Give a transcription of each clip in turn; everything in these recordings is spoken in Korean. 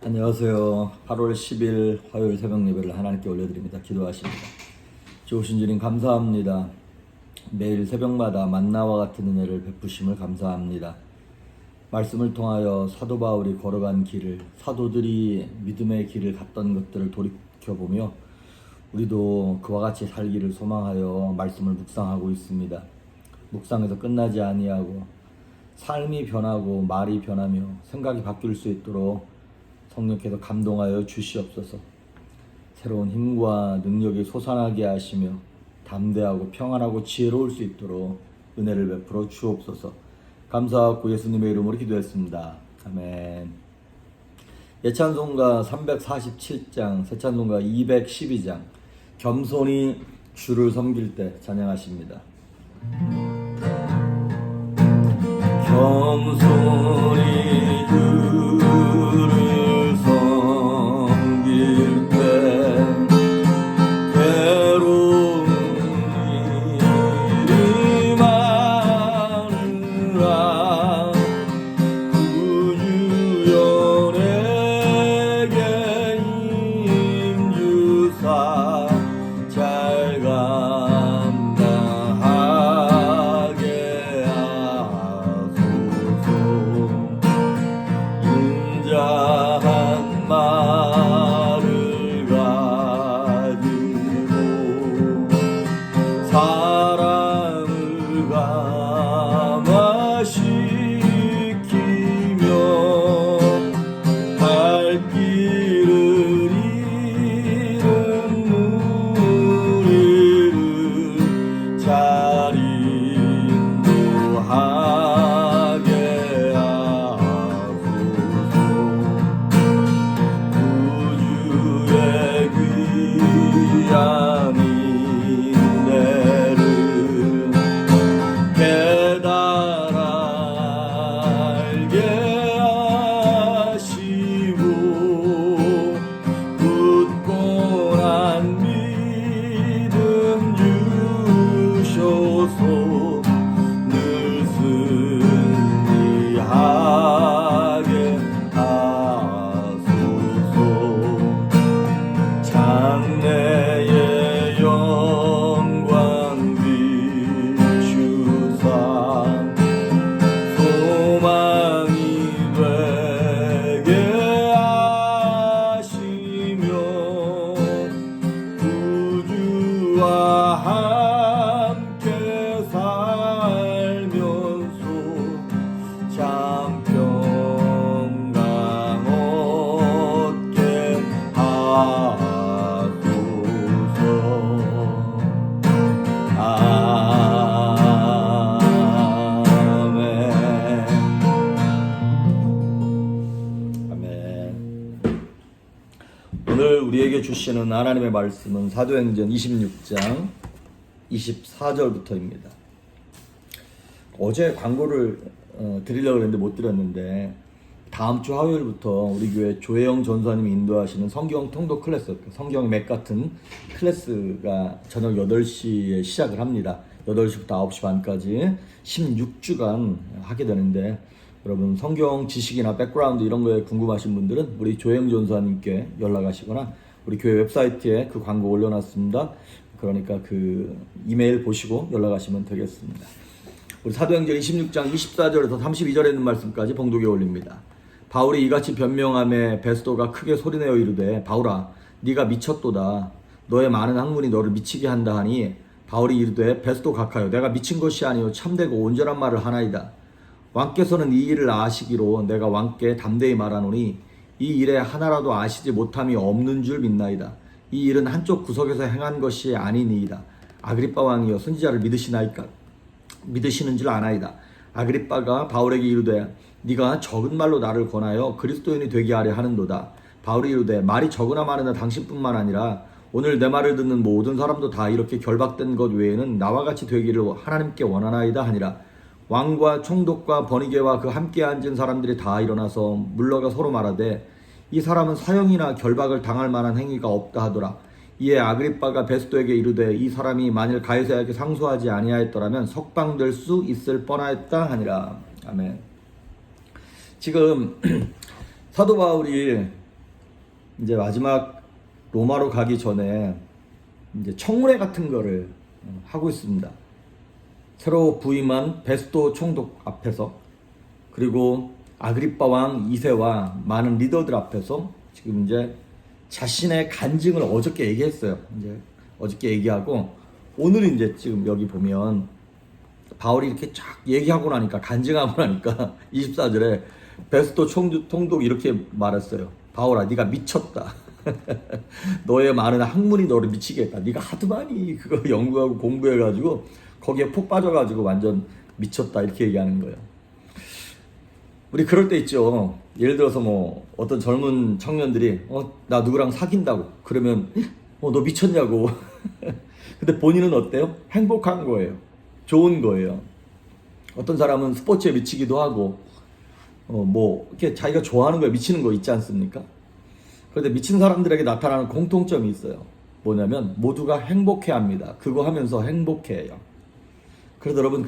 안녕하세요. 8월 10일 화요일 새벽 예배를 하나님께 올려드립니다. 기도하십니다. 좋으신 주님 감사합니다. 매일 새벽마다 만나와 같은 은혜를 베푸심을 감사합니다. 말씀을 통하여 사도 바울이 걸어간 길을, 사도들이 믿음의 길을 갔던 것들을 돌이켜보며 우리도 그와 같이 살기를 소망하여 말씀을 묵상하고 있습니다. 묵상에서 끝나지 아니하고 삶이 변하고 말이 변하며 생각이 바뀔 수 있도록 성령께서 감동하여 주시옵소서. 새로운 힘과 능력이 솟아나게 하시며 담대하고 평안하고 지혜로울 수 있도록 은혜를 베풀어 주옵소서. 감사하고 예수님의 이름으로 기도했습니다. 아멘. 예찬송가 347장, 새찬송가 212장, 겸손히 주를 섬길 때 찬양하십니다. 겸손히 주를 섬길 때 괴로운 일이 많으라 구주연에게 힘주사 잘 감당하게 하소서. 인자한 말을 가지고 사랑을 감화시키며 갈 길을 잃은 무리를 잘 인도하게 하소서. 구주의 귀한 인내를 깨달아 알게 하시고 굳건한 믿음 주셔서 늘 승리하게 하소서. 장래의 영광 비추사 소망이 되게 하시며 구주와 함께 살면서 참 평강 얻게 하소서. 아멘. 아멘. 오늘 우리에게 주시는 하나님의 말씀은 사도행전 26장 24절부터입니다. 어제 광고를 드리려고 했는데 못 드렸는데 다음 주 화요일부터 우리 교회 조혜영 전사님이 인도하시는 성경 통독 클래스, 성경의 맥 같은 클래스가 저녁 8시에 시작을 합니다. 8시부터 9시 반까지 16주간 하게 되는데, 여러분 성경 지식이나 백그라운드 이런 거에 궁금하신 분들은 우리 조혜영 전사님께 연락하시거나 우리 교회 웹사이트에 그 광고 올려놨습니다. 그러니까 그 이메일 보시고 연락하시면 되겠습니다. 우리 사도행전 26장 24절에서 32절에 있는 말씀까지 봉독에 올립니다. 바울이 이같이 변명하며 베스도가 크게 소리내어 이르되 바울아 네가 미쳤도다. 너의 많은 학문이 너를 미치게 한다 하니 바울이 이르되 베스도 각하여 내가 미친 것이 아니요 참되고 온전한 말을 하나이다. 왕께서는 이 일을 아시기로 내가 왕께 담대히 말하노니 이 일에 하나라도 아시지 못함이 없는 줄 믿나이다. 이 일은 한쪽 구석에서 행한 것이 아니니이다. 아그리빠 왕이여 선지자를 믿으시는 줄 아나이다. 아그리빠가 바울에게 이르되 네가 적은 말로 나를 권하여 그리스도인이 되게 하려 하는도다. 바울이 이르되 말이 적으나 많으나 당신뿐만 아니라 오늘 내 말을 듣는 모든 사람도 다 이렇게 결박된 것 외에는 나와 같이 되기를 하나님께 원하나이다 하니라. 왕과 총독과 버니게와 그 함께 앉은 사람들이 다 일어나서 물러가 서로 말하되 이 사람은 사형이나 결박을 당할 만한 행위가 없다 하더라. 이에 아그리빠가 베스도에게 이르되 이 사람이 만일 가이사에게 상소하지 아니하였더라면 석방될 수 있을 뻔하였다 하니라. 아멘. 지금 사도 바울이 이제 마지막 로마로 가기 전에 이제 청문회 같은 거를 하고 있습니다. 새로 부임한 베스도 총독 앞에서, 그리고 아그리빠 왕 2세와 많은 리더들 앞에서 지금 이제 자신의 간증을 어저께 얘기했어요. 이제 어저께 얘기하고, 오늘은 이제 지금 여기 보면 바울이 이렇게 쫙 얘기하고 나니까, 간증하고 나니까 24절에 베스도 총독 이렇게 말했어요. 바울아, 네가 미쳤다. 너의 많은 학문이 너를 미치게 했다. 네가 하도 많이 그거 연구하고 공부해가지고 거기에 푹 빠져가지고 완전 미쳤다, 이렇게 얘기하는 거예요. 우리 그럴 때 있죠. 예를 들어서 뭐 어떤 젊은 청년들이 나 누구랑 사귄다고 그러면 너 미쳤냐고. 근데 본인은 어때요? 행복한 거예요. 좋은 거예요. 어떤 사람은 스포츠에 미치기도 하고 뭐 이렇게 자기가 좋아하는 거에 미치는 거 있지 않습니까? 그런데 미친 사람들에게 나타나는 공통점이 있어요. 뭐냐면 모두가 행복해 합니다. 그거 하면서 행복해요. 그래서 여러분,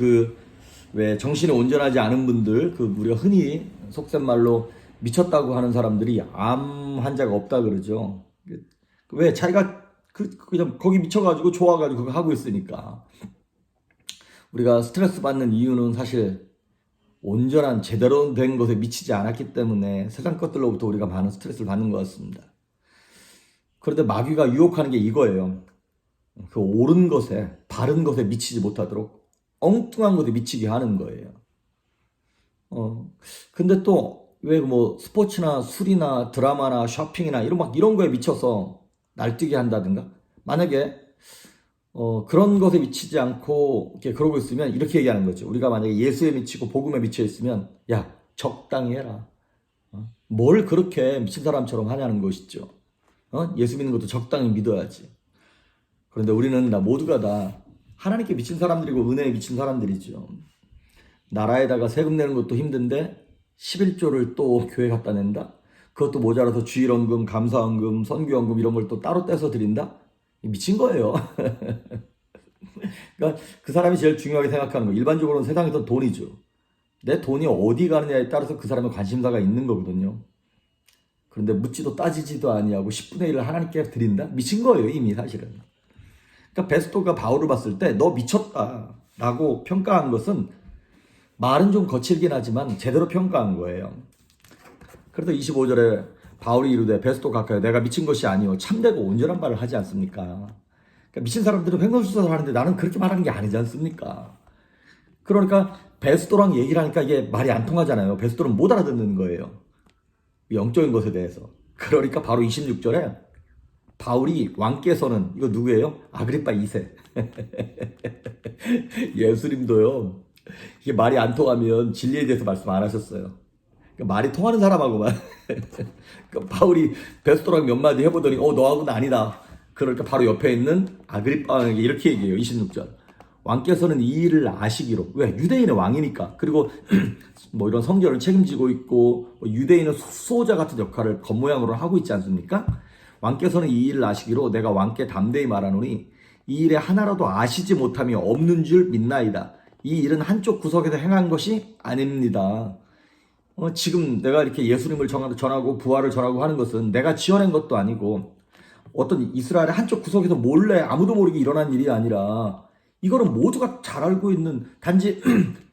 왜 정신이 온전하지 않은 분들, 우리가 흔히 속된 말로 미쳤다고 하는 사람들이 암 환자가 없다 그러죠. 왜? 자기가 그냥 거기 미쳐가지고 좋아가지고 그거 하고 있으니까. 우리가 스트레스 받는 이유는 사실 온전한 제대로 된 것에 미치지 않았기 때문에 세상 것들로부터 우리가 많은 스트레스를 받는 것 같습니다. 그런데 마귀가 유혹하는 게 이거예요. 그 옳은 것에, 바른 것에 미치지 못하도록 엉뚱한 것에 미치게 하는 거예요. 근데 또 왜 뭐 스포츠나 술이나 드라마나 쇼핑이나 이런 거에 미쳐서 날뛰게 한다든가, 만약에 그런 것에 미치지 않고 이렇게 그러고 있으면 이렇게 얘기하는 거죠. 우리가 만약에 예수에 미치고 복음에 미쳐 있으면, 야, 적당히 해라. 뭘 그렇게 미친 사람처럼 하냐는 것이죠. 예수 믿는 것도 적당히 믿어야지. 그런데 우리는 모두가 다 하나님께 미친 사람들이고 은혜에 미친 사람들이죠. 나라에다가 세금 내는 것도 힘든데 11조를 또 교회 갖다 낸다? 그것도 모자라서 주일원금, 감사원금, 선교원금 이런 걸 또 따로 떼서 드린다? 미친 거예요. 그러니까 그 사람이 제일 중요하게 생각하는 거, 일반적으로는 세상에서 돈이죠. 내 돈이 어디 가느냐에 따라서 그 사람의 관심사가 있는 거거든요. 그런데 묻지도 따지지도 아니하고 10분의 1을 하나님께 드린다? 미친 거예요, 이미 사실은. 그러니까 베스토가 바울을 봤을 때 너 미쳤다 라고 평가한 것은, 말은 좀 거칠긴 하지만 제대로 평가한 거예요. 그래서 25절에 바울이 이르되 베스토 각하여 내가 미친 것이 아니요 참되고 온전한 말을 하지 않습니까? 그러니까 미친 사람들은 횡설수설을 하는데 나는 그렇게 말하는 게 아니지 않습니까? 그러니까 베스토랑 얘기를 하니까 이게 말이 안 통하잖아요. 베스토는 못 알아듣는 거예요, 영적인 것에 대해서. 그러니까 바로 26절에 바울이 왕께서는, 이거 누구예요? 아그리빠 2세. 예수님도요, 이게 말이 안 통하면 진리에 대해서 말씀 안 하셨어요. 그러니까 말이 통하는 사람하고만. 그러니까 바울이 베스토랑 몇 마디 해보더니 너하고는 아니다. 그러니까 바로 옆에 있는 아그리빠에게 이렇게 얘기해요. 26절. 왕께서는 이 일을 아시기로. 왜? 유대인의 왕이니까. 그리고 뭐 이런 성전을 책임지고 있고, 유대인은 수호자 같은 역할을 겉모양으로 하고 있지 않습니까? 왕께서는 이 일을 아시기로 내가 왕께 담대히 말하노니 이 일에 하나라도 아시지 못함이 없는 줄 믿나이다. 이 일은 한쪽 구석에서 행한 것이 아닙니다. 지금 내가 이렇게 예수님을 전하고 부활을 전하고 하는 것은 내가 지어낸 것도 아니고 어떤 이스라엘의 한쪽 구석에서 몰래 아무도 모르게 일어난 일이 아니라, 이거는 모두가 잘 알고 있는, 단지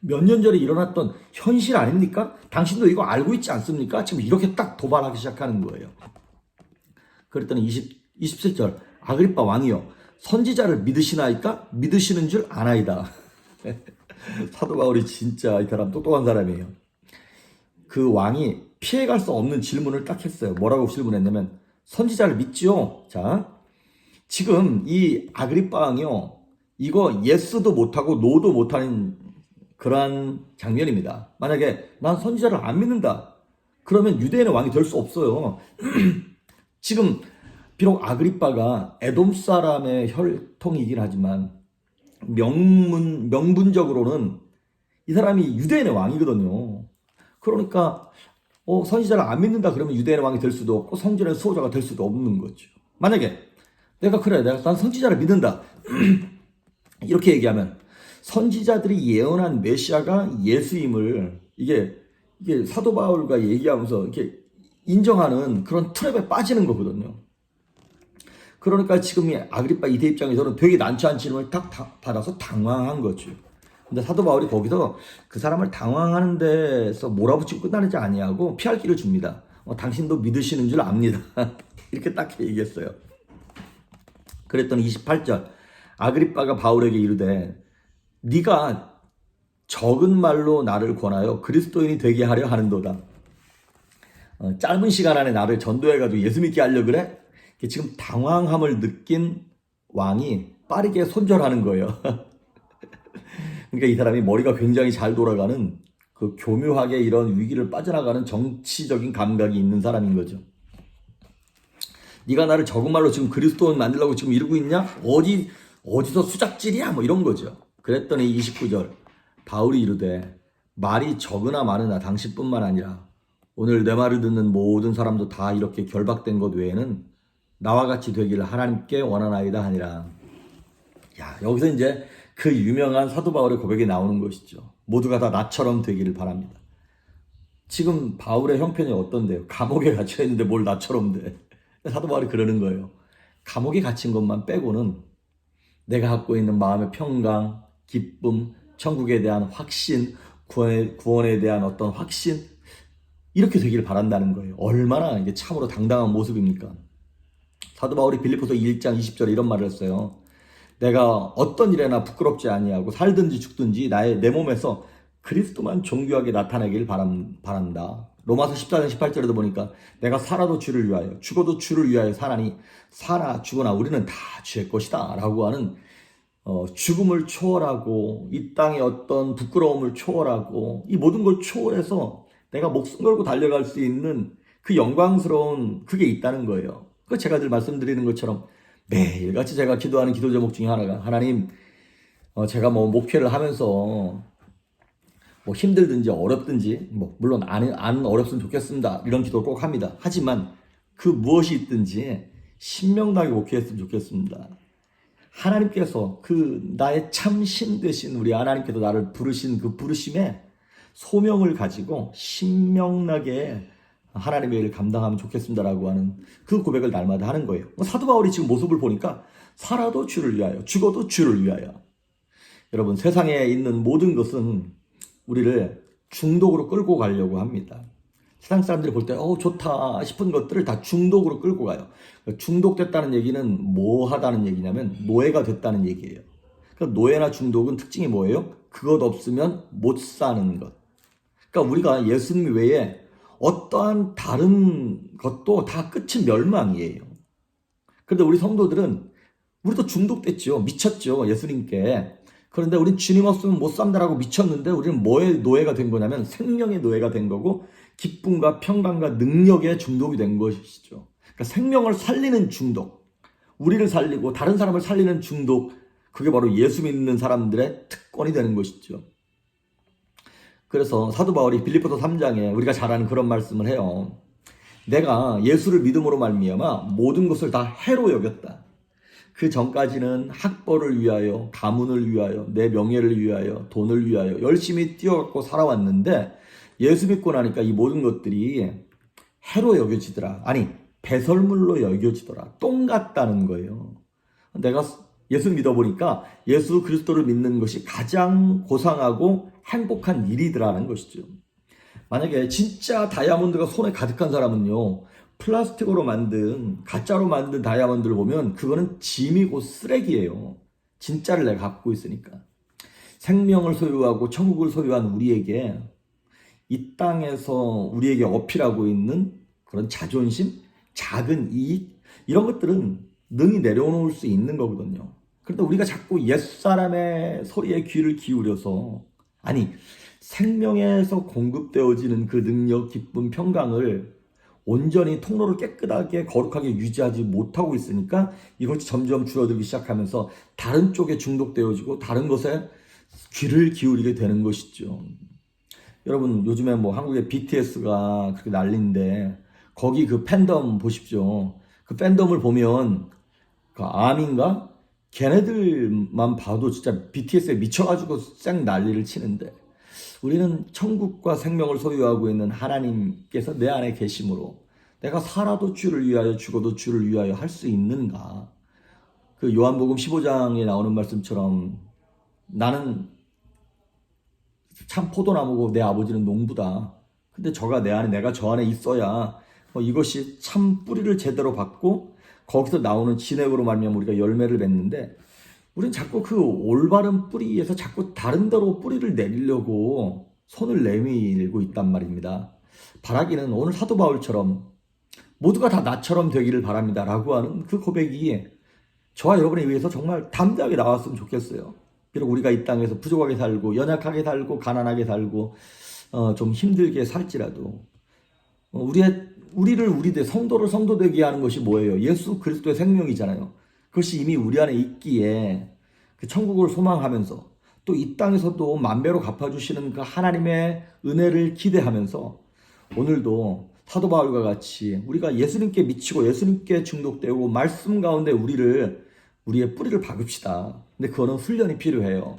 몇 년 전에 일어났던 현실 아닙니까? 당신도 이거 알고 있지 않습니까? 지금 이렇게 딱 도발하기 시작하는 거예요. 그랬더니 27절 아그리빠 왕이여 선지자를 믿으시나이까? 믿으시는 줄 아나이다. 사도 바울이 진짜 이 사람 똑똑한 사람이에요. 그 왕이 피해갈 수 없는 질문을 딱 했어요. 뭐라고 질문했냐면, 선지자를 믿지요? 자, 지금 이 아그리빠 왕이요, 이거 예스도 못하고 노도 못하는 그러한 장면입니다. 만약에 난 선지자를 안 믿는다, 그러면 유대인의 왕이 될 수 없어요. 지금 비록 아그리빠가 에돔 사람의 혈통이긴 하지만 명분적으로는 이 사람이 유대인의 왕이거든요. 그러니까 선지자를 안 믿는다 그러면 유대인의 왕이 될 수도 없고 성전의 수호자가 될 수도 없는 거죠. 만약에 난 선지자를 믿는다 이렇게 얘기하면, 선지자들이 예언한 메시아가 예수임을 이게 사도 바울과 얘기하면서 이렇게 인정하는 그런 트랩에 빠지는 거거든요. 그러니까 지금 이 아그리파 2대 입장에서는 되게 난처한 질문을 딱 받아서 당황한 거죠. 근데 사도 바울이 거기서 그 사람을 당황하는 데서 몰아붙이고 끝나는지 아니하고 피할 길을 줍니다. 당신도 믿으시는 줄 압니다. 이렇게 딱 얘기했어요. 그랬더니 28절 아그리빠가 바울에게 이르되 네가 적은 말로 나를 권하여 그리스도인이 되게 하려 하는도다. 짧은 시간 안에 나를 전도해가지고 예수 믿게 하려 그래? 지금 당황함을 느낀 왕이 빠르게 손절하는 거예요. 그러니까 이 사람이 머리가 굉장히 잘 돌아가는 그 교묘하게 이런 위기를 빠져나가는 정치적인 감각이 있는 사람인 거죠. 네가 나를 적은 말로 지금 그리스도인 만들려고 지금 이러고 있냐? 어디서 수작질이야? 뭐 이런 거죠. 그랬더니 29절 바울이 이르되 말이 적으나 많으나 당신뿐만 아니라 오늘 내 말을 듣는 모든 사람도 다 이렇게 결박된 것 외에는 나와 같이 되기를 하나님께 원하나이다 하니라. 야, 여기서 이제 그 유명한 사도 바울의 고백이 나오는 것이죠. 모두가 다 나처럼 되기를 바랍니다. 지금 바울의 형편이 어떤데요? 감옥에 갇혀 있는데 뭘 나처럼 돼? 사도 바울이 그러는 거예요. 감옥에 갇힌 것만 빼고는 내가 갖고 있는 마음의 평강, 기쁨, 천국에 대한 확신, 구원에 대한 어떤 확신, 이렇게 되기를 바란다는 거예요. 얼마나 이게 참으로 당당한 모습입니까? 사도 바울이 빌립보서 1장 20절에 이런 말을 했어요. 내가 어떤 일에나 부끄럽지 아니하고 살든지 죽든지 내 몸에서 그리스도만 존귀하게 나타나길 바란다. 로마서 14장 18절에도 보니까 내가 살아도 주를 위하여 죽어도 주를 위하여 사나니 살아 죽으나 우리는 다 주의 것이다 라고 하는 죽음을 초월하고 이 땅의 어떤 부끄러움을 초월하고 이 모든 걸 초월해서 내가 목숨 걸고 달려갈 수 있는 그 영광스러운 그게 있다는 거예요. 그 제가 늘 말씀드리는 것처럼 매일같이 제가 기도하는 기도 제목 중에 하나가 하나님 제가 뭐 목회를 하면서 뭐 힘들든지 어렵든지 뭐 물론 안 어렵으면 좋겠습니다. 이런 기도를 꼭 합니다. 하지만 그 무엇이 있든지 신명나게 목회했으면 좋겠습니다. 하나님께서 그 나의 참신 되신 우리 하나님께서 나를 부르신 그 부르심에 소명을 가지고 신명나게 하나님의 일을 감당하면 좋겠습니다라고 하는 그 고백을 날마다 하는 거예요. 사도 바울이 지금 모습을 보니까 살아도 주를 위하여 죽어도 주를 위하여. 여러분 세상에 있는 모든 것은 우리를 중독으로 끌고 가려고 합니다. 세상 사람들이 볼 때 좋다 싶은 것들을 다 중독으로 끌고 가요. 중독됐다는 얘기는 뭐하다는 얘기냐면 노예가 됐다는 얘기예요. 그러니까 노예나 중독은 특징이 뭐예요? 그것 없으면 못 사는 것. 그러니까 우리가 예수님 외에 어떠한 다른 것도 다 끝은 멸망이에요. 그런데 우리 성도들은 우리도 중독됐죠. 미쳤죠. 예수님께. 그런데 우린 주님 없으면 못 산다라고 미쳤는데 우리는 뭐의 노예가 된 거냐면 생명의 노예가 된 거고 기쁨과 평강과 능력의 중독이 된 것이죠. 그러니까 생명을 살리는 중독, 우리를 살리고 다른 사람을 살리는 중독, 그게 바로 예수 믿는 사람들의 특권이 되는 것이죠. 그래서 사도 바울이 빌립보서 3장에 우리가 잘 아는 그런 말씀을 해요. 내가 예수를 믿음으로 말미암아 모든 것을 다 해로 여겼다. 그 전까지는 학벌을 위하여, 가문을 위하여, 내 명예를 위하여, 돈을 위하여 열심히 뛰어갖고 살아왔는데 예수 믿고 나니까 이 모든 것들이 해로 여겨지더라. 아니 배설물로 여겨지더라. 똥 같다는 거예요. 내가 예수 믿어보니까 예수 그리스도를 믿는 것이 가장 고상하고 행복한 일이더라는 것이죠. 만약에 진짜 다이아몬드가 손에 가득한 사람은요, 플라스틱으로 만든 가짜로 만든 다이아몬드를 보면 그거는 짐이고 쓰레기예요. 진짜를 내가 갖고 있으니까. 생명을 소유하고 천국을 소유한 우리에게 이 땅에서 우리에게 어필하고 있는 그런 자존심, 작은 이익 이런 것들은 능히 내려놓을 수 있는 거거든요. 그런데 우리가 자꾸 옛사람의 소리에 귀를 기울여서 아니 생명에서 공급되어지는 그 능력, 기쁨, 평강을 온전히 통로를 깨끗하게 거룩하게 유지하지 못하고 있으니까 이것이 점점 줄어들기 시작하면서 다른 쪽에 중독되어지고 다른 것에 귀를 기울이게 되는 것이죠. 여러분 요즘에 뭐 한국의 BTS가 그렇게 난리인데 거기 그 팬덤 보십시오. 그 팬덤을 보면 그 아민가? 걔네들만 봐도 진짜 BTS에 미쳐가지고 쌩 난리를 치는데 우리는 천국과 생명을 소유하고 있는 하나님께서 내 안에 계심으로 내가 살아도 주를 위하여 죽어도 주를 위하여 할 수 있는가? 그 요한복음 15장에 나오는 말씀처럼 나는 참 포도나무고 내 아버지는 농부다. 근데 저가 내 안에, 내가 저 안에 있어야 이것이 참 뿌리를 제대로 받고 거기서 나오는 진액으로 말미암아 우리가 열매를 맺는데, 우린 자꾸 그 올바른 뿌리에서 자꾸 다른 데로 뿌리를 내리려고 손을 내밀고 있단 말입니다. 바라기는 오늘 사도 바울처럼 모두가 다 나처럼 되기를 바랍니다 라고 하는 그 고백이 저와 여러분에 의해서 정말 담대하게 나왔으면 좋겠어요. 비록 우리가 이 땅에서 부족하게 살고 연약하게 살고 가난하게 살고 좀 힘들게 살지라도 우리를 성도를 성도되게 하는 것이 뭐예요? 예수 그리스도의 생명이잖아요. 그것이 이미 우리 안에 있기에 그 천국을 소망하면서 또 이 땅에서도 만배로 갚아주시는 그 하나님의 은혜를 기대하면서 오늘도 사도 바울과 같이 우리가 예수님께 미치고 예수님께 중독되고 말씀 가운데 우리의 뿌리를 박읍시다. 근데 그거는 훈련이 필요해요.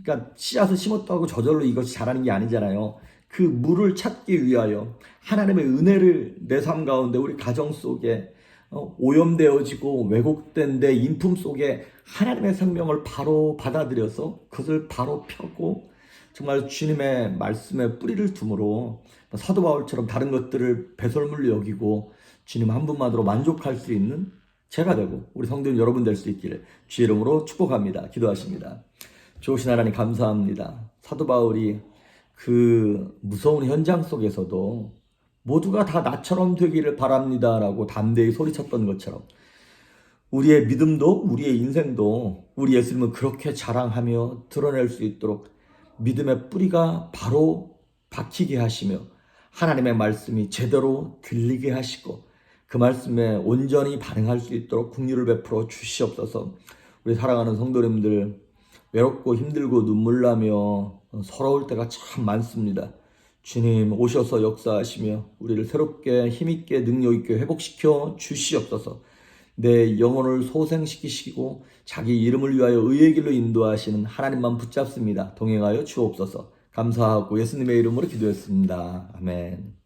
그러니까 씨앗을 심었다고 저절로 이것이 자라는 게 아니잖아요. 그 물을 찾기 위하여 하나님의 은혜를 내 삶 가운데 우리 가정 속에 오염되어지고 왜곡된 내 인품 속에 하나님의 생명을 바로 받아들여서 그것을 바로 펴고 정말 주님의 말씀에 뿌리를 둠으로 사도 바울처럼 다른 것들을 배설물로 여기고 주님 한 분만으로 만족할 수 있는 제가 되고 우리 성도님 여러분 될 수 있기를 주의 이름으로 축복합니다. 기도하십니다. 좋으신 하나님 감사합니다. 사도 바울이 그 무서운 현장 속에서도 모두가 다 나처럼 되기를 바랍니다 라고 담대히 소리쳤던 것처럼 우리의 믿음도 우리의 인생도 우리 예수님은 그렇게 자랑하며 드러낼 수 있도록 믿음의 뿌리가 바로 박히게 하시며 하나님의 말씀이 제대로 들리게 하시고 그 말씀에 온전히 반응할 수 있도록 긍휼을 베풀어 주시옵소서. 우리 사랑하는 성도님들 외롭고 힘들고 눈물 나며 서러울 때가 참 많습니다. 주님 오셔서 역사하시며 우리를 새롭게 힘있게 능력있게 회복시켜 주시옵소서. 내 영혼을 소생시키시고 자기 이름을 위하여 의의 길로 인도하시는 하나님만 붙잡습니다. 동행하여 주옵소서. 감사하고 예수님의 이름으로 기도했습니다. 아멘.